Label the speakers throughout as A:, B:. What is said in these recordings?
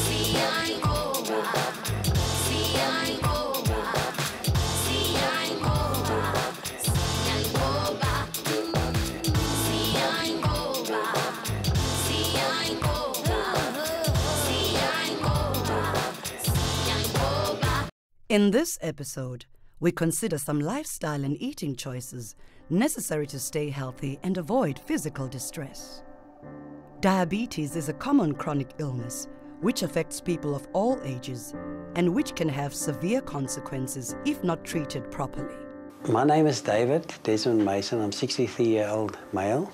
A: Siyayinqoba, Siyayinqoba, Siyayinqoba, Siyayinqoba, Siyayinqoba, Siyayinqoba, Siyayinqoba, Siyayinqoba.
B: In this episode, we consider some lifestyle and eating choices necessary to stay healthy and avoid physical distress. Diabetes is a common chronic illness which affects people of all ages and which can have severe consequences if not treated properly.
C: My name is David Desmond Mason. I'm a 63-year-old male.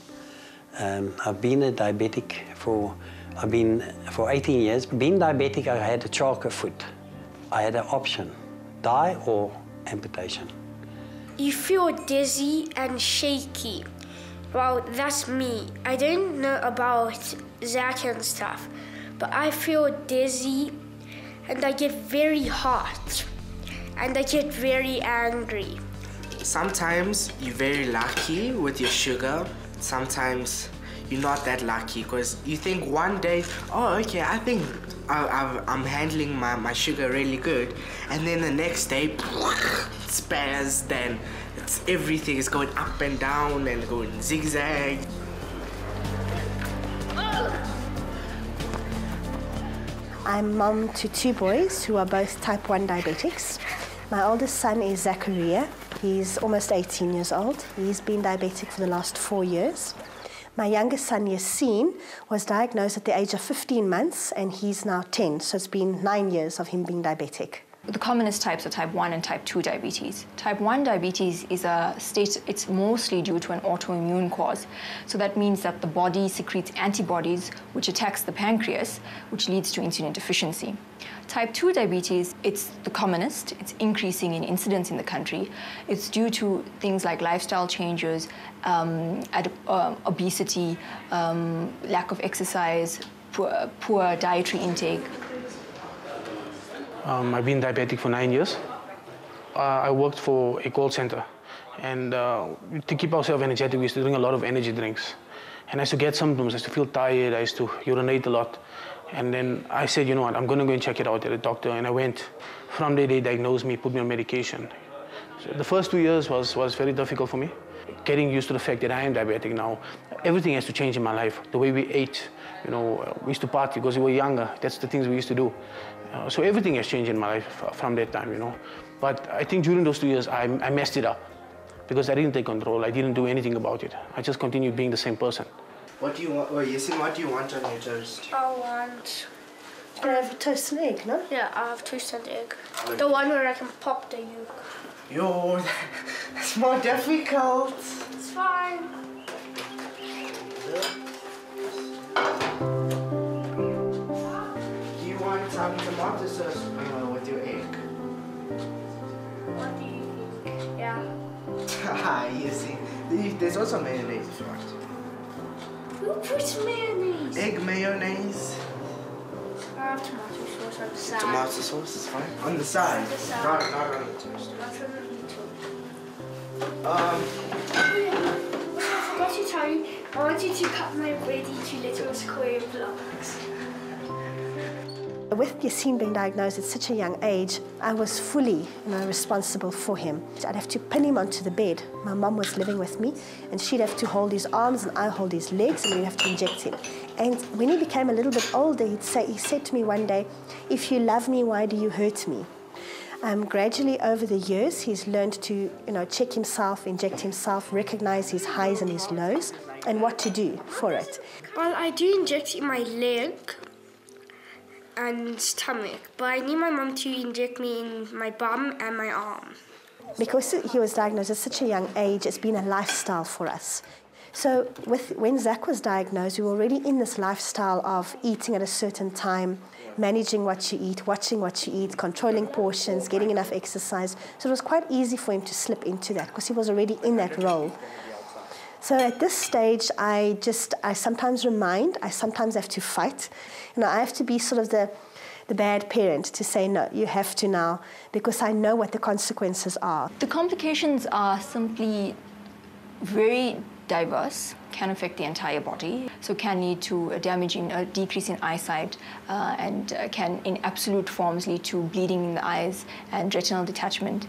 C: I've been a diabetic for 18 years. Being diabetic, I had a charcoal foot. I had an option, die or amputation.
D: You feel dizzy and shaky. Well, that's me. I don't know about Zach and stuff, but I feel dizzy and I get very hot and I get very angry.
E: Sometimes you're very lucky with your sugar. Sometimes you're not that lucky because you think one day, oh, okay, I think I'm handling my sugar really good. And then the next day, spaz, then everything is going up and down and going zigzag.
F: I'm mom to two boys who are both type 1 diabetics. My oldest son is Zachariah. He's almost 18 years old. He's been diabetic for the last 4 years. My youngest son, Yassine, was diagnosed at the age of 15 months and he's now 10, so it's been 9 years of him being diabetic.
G: The commonest types are type 1 and type 2 diabetes. Type 1 diabetes is a state, it's mostly due to an autoimmune cause. So that means that the body secretes antibodies which attacks the pancreas, which leads to insulin deficiency. Type 2 diabetes, it's the commonest, it's increasing in incidence in the country. It's due to things like lifestyle changes, obesity, lack of exercise, poor dietary intake.
H: I've been diabetic for 9 years. I worked for a call center, and to keep ourselves energetic, we used to drink a lot of energy drinks. And I used to get symptoms, I used to feel tired, I used to urinate a lot. And then I said, you know what, I'm going to go and check it out at a doctor. And I went. From there, they diagnosed me, put me on medication. So the first 2 years was very difficult for me. Getting used to the fact that I am diabetic now. Everything has to change in my life. The way we ate, you know, we used to party because we were younger. That's the things we used to do. So everything has changed in my life from that time, you know. But I think during those 2 years, I messed it up because I didn't take control. I didn't do anything about it. I just continued being the same person.
E: What do you want? Oh, Yassine, what do you want on your toast?
D: I want...
F: Can I have a toast and egg, no?
D: Yeah, I have toast and egg. The one where I can pop the yolk.
E: Yo, that's more difficult.
D: It's fine.
E: Do you want some tomato sauce with your egg?
D: What do you think? Yeah.
E: Haha, you see. There's also mayonnaise if you want.
D: Who puts mayonnaise?
E: Egg mayonnaise.
D: I have tomato sauce on the side.
E: Tomato sauce is fine. On the side?
D: On the side.
E: Not on the toast.
D: Not on the toast.
E: Oh
D: yeah. I forgot to tell you, I want you to cut my bread into little square blocks.
F: With Yassine being diagnosed at such a young age, I was fully responsible for him. I'd have to pin him onto the bed. My mum was living with me, and she'd have to hold his arms and I hold his legs, and we'd have to inject him. And when he became a little bit older, he said to me one day, "If you love me, why do you hurt me?" Gradually over the years, he's learned to check himself, inject himself, recognize his highs and his lows, and what to do for it.
D: Well, I do inject in my leg and stomach, but I need my mum to inject me in my bum and my arm.
F: Because he was diagnosed at such a young age, it's been a lifestyle for us. So when Zach was diagnosed, we were already in this lifestyle of eating at a certain time, managing what you eat, watching what you eat, controlling portions, getting enough exercise. So it was quite easy for him to slip into that because he was already in that role. So at this stage, I sometimes remind, I sometimes have to fight. I have to be sort of the bad parent to say, no, you have to now, because I know what the consequences are.
G: The complications are simply very diverse. can affect the entire body. So can lead to a decrease in eyesight and can in absolute forms lead to bleeding in the eyes and retinal detachment.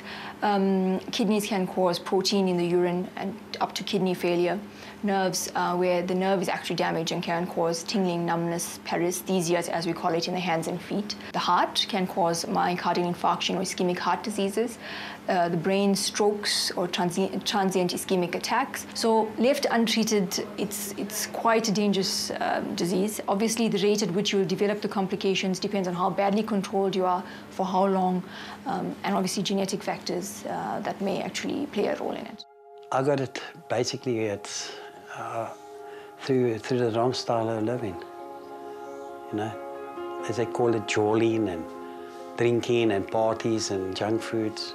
G: Kidneys can cause protein in the urine and up to kidney failure. Nerves, where the nerve is actually damaged and can cause tingling, numbness, paresthesias, as we call it, in the hands and feet. The heart can cause myocardial infarction or ischemic heart diseases. The brain, strokes or transient ischemic attacks. So left untreated, it's quite a dangerous disease. Obviously, the rate at which you will develop the complications depends on how badly controlled you are, for how long, and obviously genetic factors that may actually play a role in it.
C: I got it basically through the wrong style of living, you know, as they call it, jawling and drinking and parties and junk foods,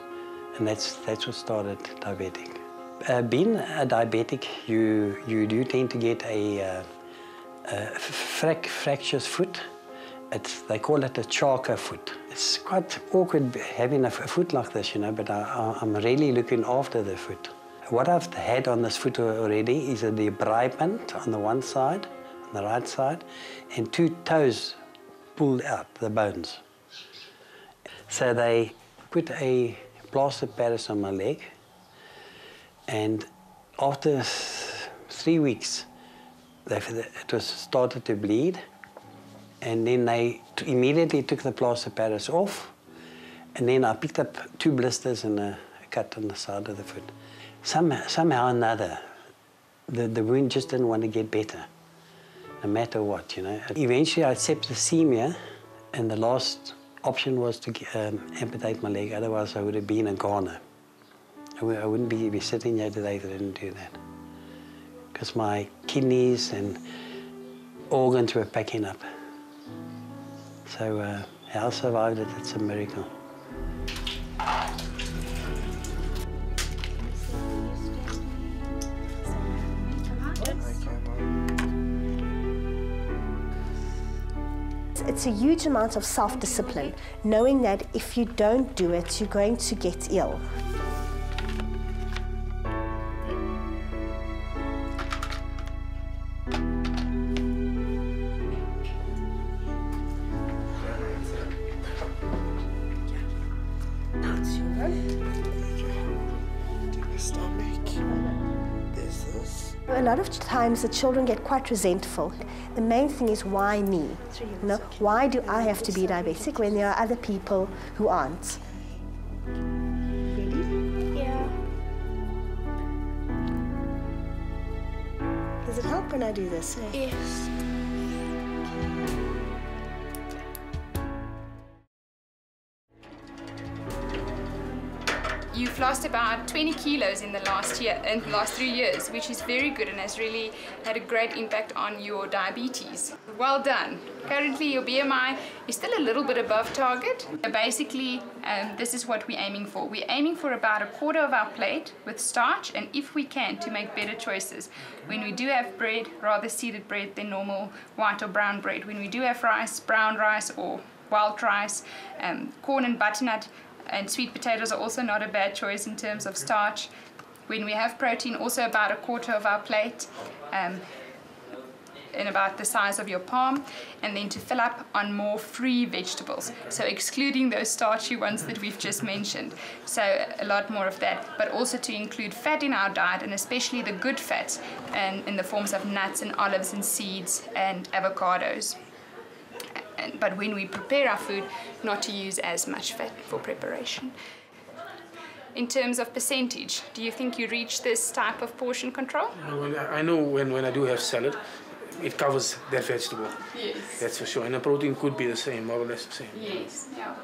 C: and that's what started diabetic. Being a diabetic, you do tend to get a fractious foot. They call it a charcoal foot. It's quite awkward having a foot like this, you know, but I'm really looking after the foot. What I've had on this foot already is a debridement on the one side, on the right side, and 2 toes pulled out, the bones. So they put a plaster Paris on my leg, and after 3 weeks, it was started to bleed, and then they immediately took the plaster Paris off, and then I picked up 2 blisters and a cut on the side of the foot. Somehow or another, the wound just didn't want to get better, no matter what, you know. Eventually I had septicemia, and the last option was to amputate my leg, otherwise I would have been in Ghana. I wouldn't be sitting here today if I didn't do that. Because my kidneys and organs were packing up. So how I survived it, it's a miracle.
F: It's a huge amount of self-discipline, knowing that if you don't do it, you're going to get ill. A lot of times the children get quite resentful. The main thing is, why me? You know, why do I have to be diabetic when there are other people who aren't? Ready?
D: Yeah.
F: Does it help when I do this?
D: Yes.
I: You've lost about 20 kilos in the last 3 years, which is very good and has really had a great impact on your diabetes. Well done. Currently your BMI is still a little bit above target. Basically, this is what we're aiming for. We're aiming for about 1/4 of our plate with starch, and if we can, to make better choices. When we do have bread, rather seeded bread than normal white or brown bread. When we do have rice, brown rice or wild rice, corn and butternut, and sweet potatoes are also not a bad choice in terms of starch. When we have protein, also about 1/4 of our plate, in about the size of your palm, and then to fill up on more free vegetables, so excluding those starchy ones that we've just mentioned. So a lot more of that, but also to include fat in our diet, and especially the good fats, and in the forms of nuts and olives and seeds and avocados. But when we prepare our food, not to use as much fat for preparation. In terms of percentage, do you think you reach this type of portion control?
H: I know when I do have salad, it covers that vegetable.
I: Yes.
H: That's for sure. And the protein could be the same, more or less the same.
I: Yes, yeah.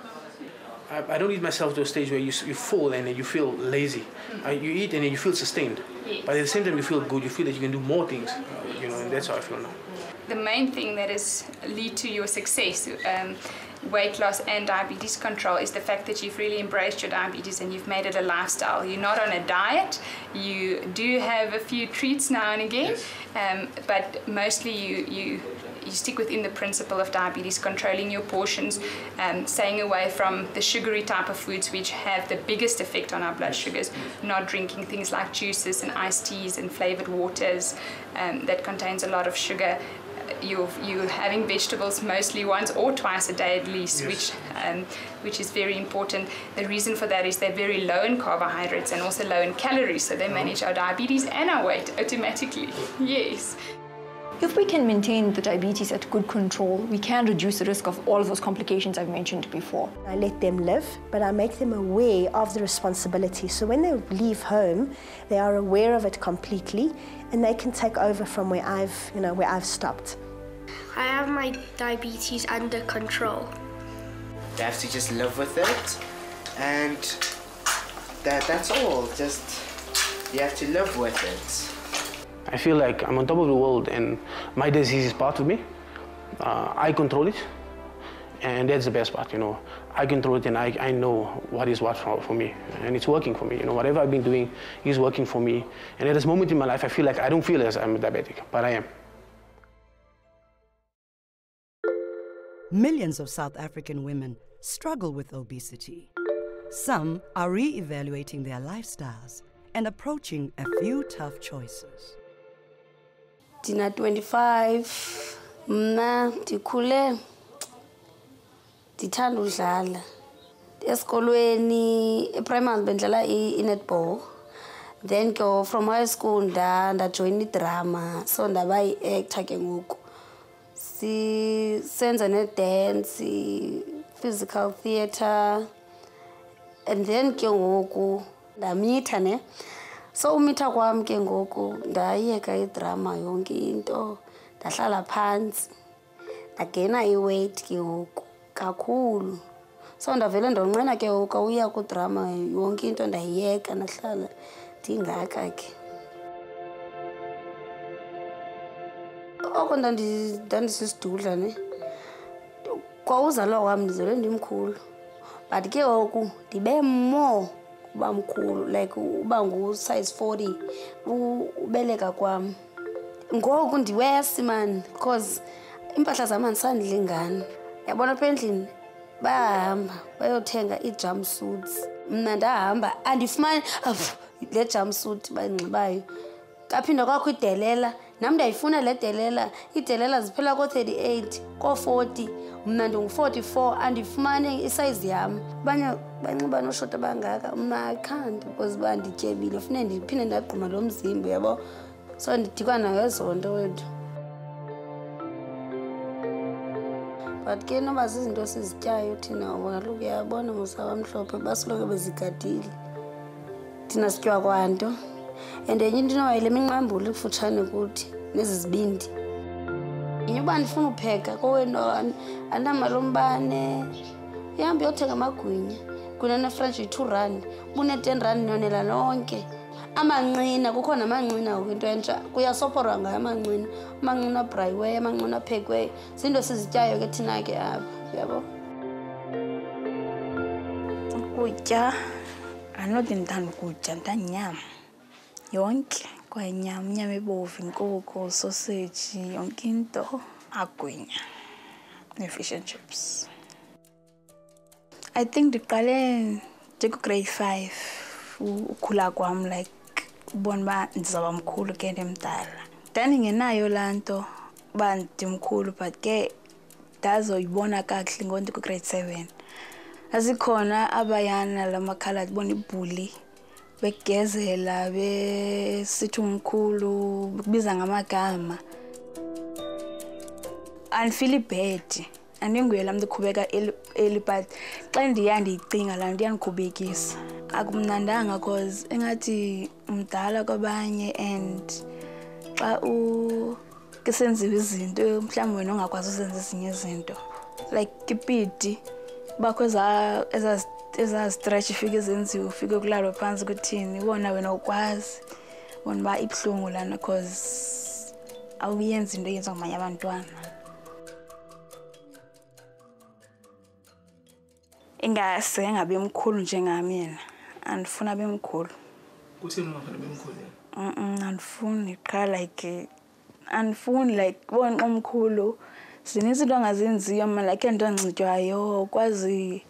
H: I don't eat myself to a stage where you fall and then you feel lazy. You eat and then you feel sustained.
I: Yes.
H: But at the same time you feel good, you feel that you can do more things. You know, and that's how I feel now.
I: The main thing that is lead to your success, weight loss and diabetes control, is the fact that you've really embraced your diabetes and you've made it a lifestyle. You're not on a diet. You do have a few treats now and again, yes. But mostly you stick within the principle of diabetes, controlling your portions, staying away from the sugary type of foods which have the biggest effect on our blood sugars, not drinking things like juices and iced teas and flavored waters that contains a lot of sugar. You're having vegetables mostly once or twice a day at least, yes. Which is very important. The reason for that is they're very low in carbohydrates and also low in calories, so they manage our diabetes and our weight automatically. Yes.
G: If we can maintain the diabetes at good control, we can reduce the risk of all of those complications I've mentioned before.
F: I let them live, but I make them aware of the responsibility. So when they leave home, they are aware of it completely, and they can take over from where I've stopped.
D: I have my diabetes under control.
E: You have to just live with it, and that's all. Just you have to live with it.
H: I feel like I'm on top of the world, and my disease is part of me. I control it, and that's the best part, you know. I control it, and I know what is what for me, and it's working for me. You know, whatever I've been doing is working for me. And at this moment in my life, I feel like I don't feel as I'm a diabetic, but I am.
B: Millions of South African women struggle with obesity. Some are re-evaluating their lifestyles and approaching a few tough choices.
J: Dina 25, mna ndikhule ndithanda udlala. Esikolweni eprimary bendlala i-netball. Then from high school ndajoin i-drama, so ndaba yi-actor ke ngoku. Senza ne-dance, physical theatre, and then ke ngoku ndamitha ne. So umitha kwami ke ngoku ndayeka idrama yonke into, ndahlala phansi, ndagena iweight ke ngoku kakhulu. So ndavele ndonqena ke ngoku uya kudrama yonke into ndayiyeka, ndahlala ndingaka ke. Oko ndandisisidudla ne. Kwawuzalwa wami ndizelwe ndimkhulu, but ke ngoku ndibe more uba mkhulu, like uba ngu-size 40 ubeleka kwami. Ngoku ndiwesi man, because impahla zam andisandilingani. Yabona apha endlini bayahamba bayothenga ii-jumpsuits, mna ndahamba andifumani le jumpsuit bayinxibayo. Kaphinda kwakho idelela, nam ndayifuna le delela. Iidelela ziphela ko-38 ko-40, mna ndingu-44 andifumane isize yam. Abanye banxiba noshota bangaka, mna I can't because uba ndityebile funeka ndiphinde ndagquma lo mzimba, yabo. So ndidikwa nayo ezo nto wethu. But ke noba zizinto sizityayo thina, ubona kaloku uyabona musa wamhlophe basoloko bezigadile. Thina sityiwa kwanto. And enye into inoba yile minqambuli kufutshane kuthi nezi zibindi. Enye uba ndifuna upheka kowenu andinamali yombane, uhambe uyothenga amagwinya. Gwinya ne-French yi-2 rand, ubune-10 rand niyonela lonke. Amanqina, kukho namanqina into entsha, kuyasophorwa ngayo amanqina. Amanqina abrayiweyo, amanqina aphekweyo, zinto sizityayo ke thina ke apha, uyabo.
K: Ukutya andinode ndithanda ukutya, ndithanda inyama yonke, kwayinyama, inyama ebomvu, inkukhu, sausage, yonke into, agwinya ne-fish and chips. I think ndiqale njengograde 5 ukhula kwam, like ubona uba ndizawuba mkhulu ke ndimdala. Ndandingenayo laa nto uba ndimkhulu, but ke ndazoyibona kakuhle ngoku ndikwi-grade 7. Asikhona abayana la makhaladi bona ibhuli, begezela, besithi umkhulu, bekubiza ngamagama. Andifili bad, andinguye laa mntu ukhubeka eli, but xa ndiya ndiyicinga laa nto iyandikhubekisa. Akumnandanga because engathi umdala kwabanye, and xa kusenziwa izinto mhlawumbi wena ungakwazi uzenza ezinye izinto. Like kipidi, bakho eza stretch ifike zenziwe, ufike kulalwa phantsi kuthini, ubona wena ukwazi, ubona uba ibuhlungu lana because awuyenzi into eyenziwa ngamanye abantwana. Ingase ngabe mkhulu njengami yena, andifuna abe mkhulu.
E: Kutheni ungafuna abe mkhulu?
K: Andifuni, qha like andifuni like bona omkhulu zininzi into angazenziyo mna like into enxitywayo kwazi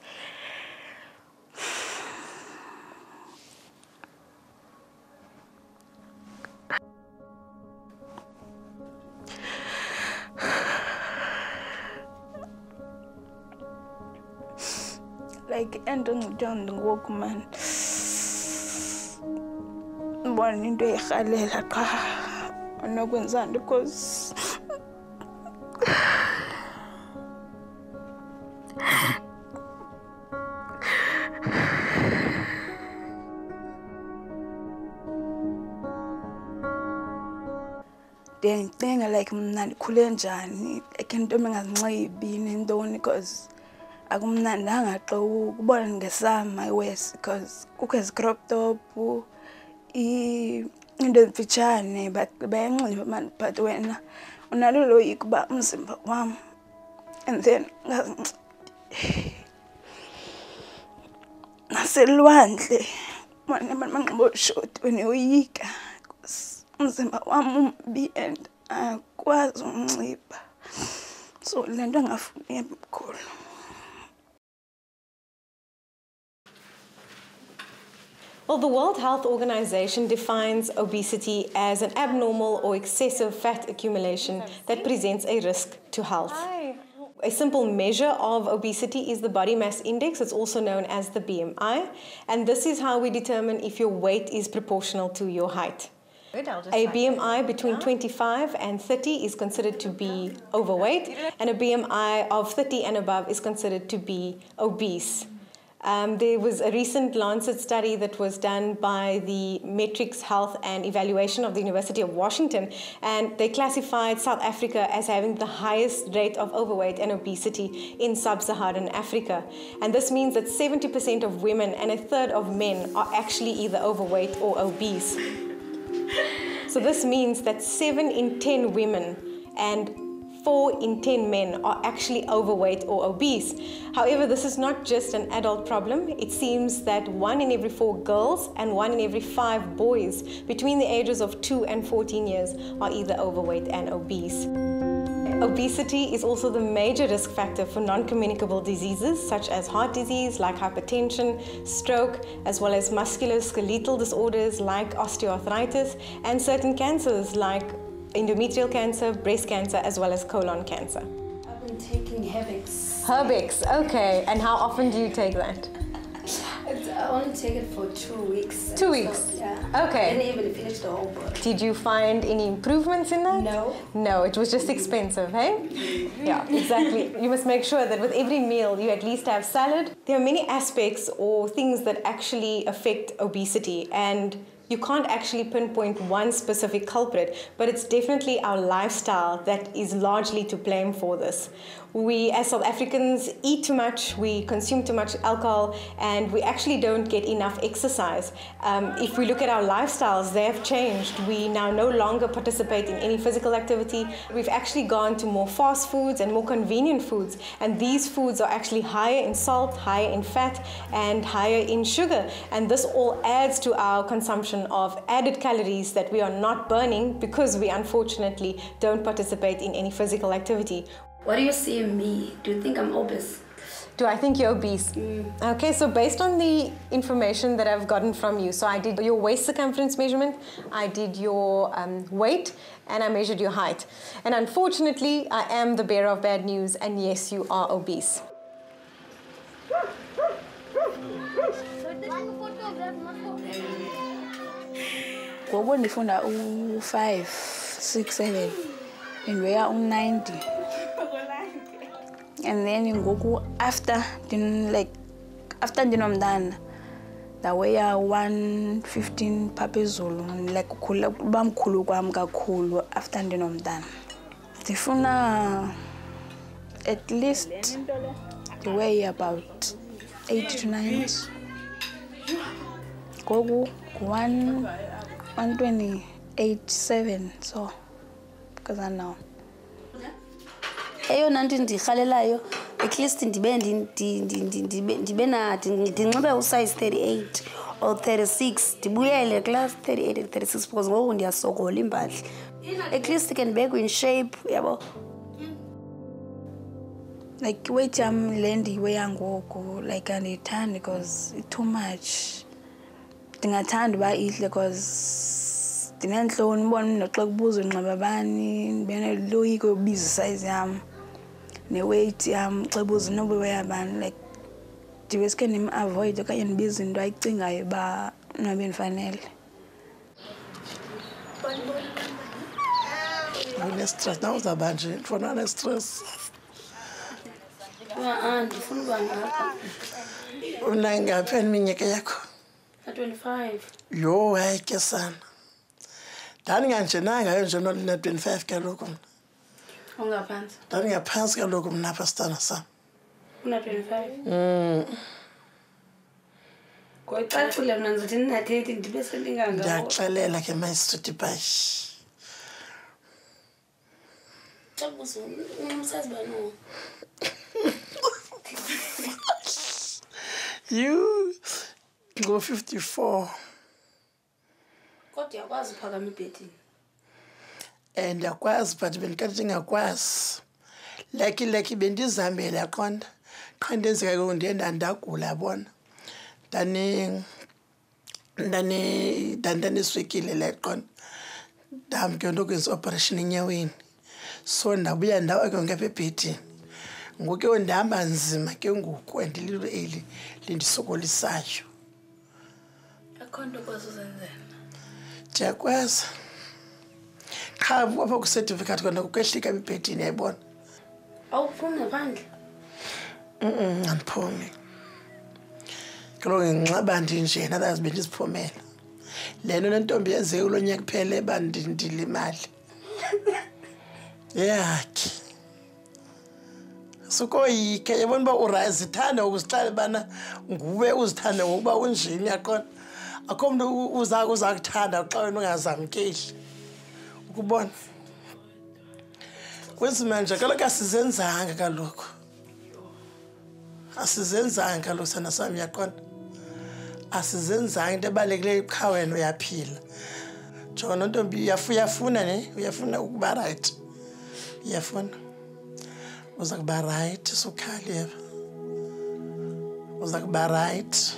K: like into enxitywayo ngoku man mbona into erhalela qha anokwenza nto because ndicinga like mna ndikhule njani like into engazinxibi nentoni because akumnandanga xa ukubona ngesama iwesi because kukho ezi-crop top into emfitshane bayanxiba mani but wena unalo loyiko uba umzimba wam and then naselwandle mane banxiba oshoti wena uyoyika umzimba wam umbi and akwazi unxiba so le nto angafuni mkhulu.
L: Well, the World Health Organization defines obesity as an abnormal or excessive fat accumulation that presents a risk to health. A simple measure of obesity is the body mass index. It's also known as the BMI. And this is how we determine if your weight is proportional to your height. A BMI between 25 and 30 is considered to be overweight, and a BMI of 30 and above is considered to be obese. There was a recent Lancet study that was done by the Metrics Health and Evaluation of the University of Washington, and they classified South Africa as having the highest rate of overweight and obesity in sub-Saharan Africa. And this means that 70% of women and a third of men are actually either overweight or obese. So this means that 7 in 10 women and 4 in 10 men are actually overweight or obese. However, this is not just an adult problem. It seems that 1 in every 4 girls and 1 in every 5 boys between the ages of 2 and 14 years are either overweight and obese. Obesity is also the major risk factor for non-communicable diseases such as heart disease like hypertension, stroke, as well as musculoskeletal disorders like osteoarthritis, and certain cancers like endometrial cancer, breast cancer, as well as colon cancer.
J: I've been taking Herbix.
L: Herbix, okay. And how often do you take that?
J: I only take it for 2 weeks.
L: 2 weeks?
J: So, yeah.
L: Okay.
J: I didn't even finish the whole book.
L: Did you find any improvements in that?
J: No.
L: No, it was just expensive, hey? Yeah, exactly. You must make sure that with every meal you at least have salad. There are many aspects or things that actually affect obesity, and you can't actually pinpoint one specific culprit, but it's definitely our lifestyle that is largely to blame for this. We as South Africans eat too much, we consume too much alcohol, and we actually don't get enough exercise. If we look at our lifestyles, they have changed. We now no longer participate in any physical activity. We've actually gone to more fast foods and more convenient foods, and these foods are actually higher in salt, higher in fat, and higher in sugar. And this all adds to our consumption of added calories that we are not burning because we unfortunately don't participate in any physical activity.
J: What do you see in me? Do you think I'm obese?
L: Do I think you're obese? Okay, so based on the information that I've gotten from you, so I did your waist circumference measurement, I did your weight, and I measured your height. And unfortunately, I am the bearer of bad news, and yes, you are obese.
K: Ngoku ndifunda u-5, 6, 7 ndiweya u-90. And then ngoku after ndinomntana ndaweya 115 phaa phezulu, like uba mkhulu kwam kakhulu after ndinomntana. Ndifuna at least ndiweya about 8 to 9. Ngoku 128.7, so because I know.
J: Eyona nto ndirhalelayo at least ndinxibe usize 38 or 36 ndibuyele class 38 and 36 because ngoku ndiyasokola iimpahla. At least you can be in shape. Yabo.
K: Like weight I'm lendi way angoku like andithandi because it's too much. Ndingathanda uba ihle because ndinentloni ubona noxa kubuza unxiba bani ndibeneloyiko yobiza isize yam ne-weight yam xa buza noba weyabani like ndibe sike ndim-avoid okanye ndibiza into ayicingayo uba nabe ndifanele.
M: Stress now uzaba nje ndifuna ne-stress.
J: Ndifuna uba ngapha.
M: Unangaphi iminyaka yakho?
J: 25.
M: Yo, hayi ke sana. Ndandinganjenanga nje no-25 kaloku.
J: Ungaphansi?
M: Ndandingaphansi kaloku mna apha sitana sam.
J: Una-25? Ngoyicacile mna ndizothi ndinathethi ndibe sendingangawo.
M: Ndiyakuxelela ke mayisithuthi bhayi. You go 54.
J: Kodwa uyakwazi uphakama ibhedini?
M: Ndiyakwazi but bendikade ndingakwazi. Lucky bendizamele yaqonda. Qha ndenzeka ngoku ndiye ndandagula yabona. Ndaniswekile leqonda. Ndamke ndokwenza operation enyaweni. So ndabuya ndawa ke ngapha ebhedini. Ngoku ndihamba nzima ke ngoku andililo eli lindisokolisayo.
J: Akho nto kwazuzenzela.
M: Ndiyakwazi. Qha apha ku-certificate kona kukwehlika ebhedini yayibona.
J: Awuphumi ngaphandle?
M: Andiphumi. Kaloku nginxaba ndinjena otherwise bendiziphumela. Le nto nentombi yenze kulo nyaka kuphela eba ndilimali. Yakhe. Sukoyike yabona uba urazithanda ukuzixela bana nguwe uzithanda ngokuba unjini yaqona. Akho mntu uza kuthanda xa wena ungazamkeli. Ukubona. Kwenzima nje kaloku asizenzanga kaloku. Asizenzanga kaloku sana sami yaqona. Asizenzanga into ebalulekileyo qha wena uyaphila. Jona ntombi uyafuna ne uyafuna ukuba right. Uyafuna. Uza kuba right sukhali. Uza kuba right.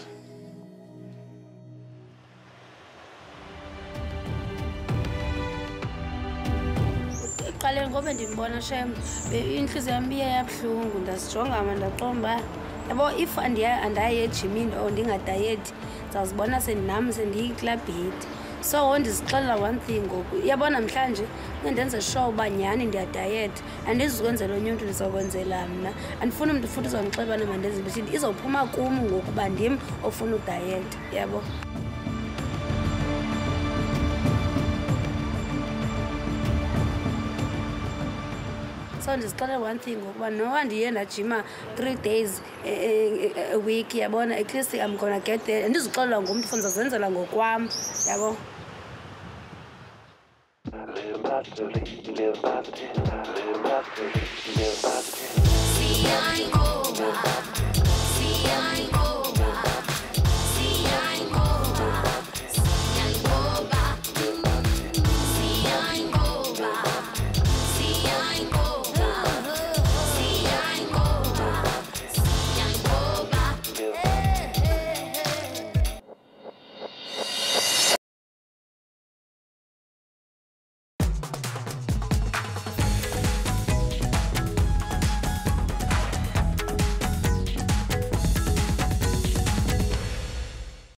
J: Qale ngoba ndimbona shem inhliziyo yami yabuhlungu ndasijonga mandaqomba yabo if andaye ejimini or ndingadayethi ndizazibona sendinam sendiyiklabhedi. So ndizixelela one thing ngoku yabona namhlanje ndenze sure uba nyhani ndiyadayetha andizukwenzela onye umntu ndizokwenzela mna andifuni umntu futhi uzondixebana mandenze bethini izophuma kum ngokuba ndim ofuna udayetha yabo. So ndizixelela one thing ngokuba noba ndiye ndajima 3 days a week yabona at least I'm gonna get there andizixelela ngumntu futhi ndizazenzela ngokwam yabo.
A: Siyayinqoba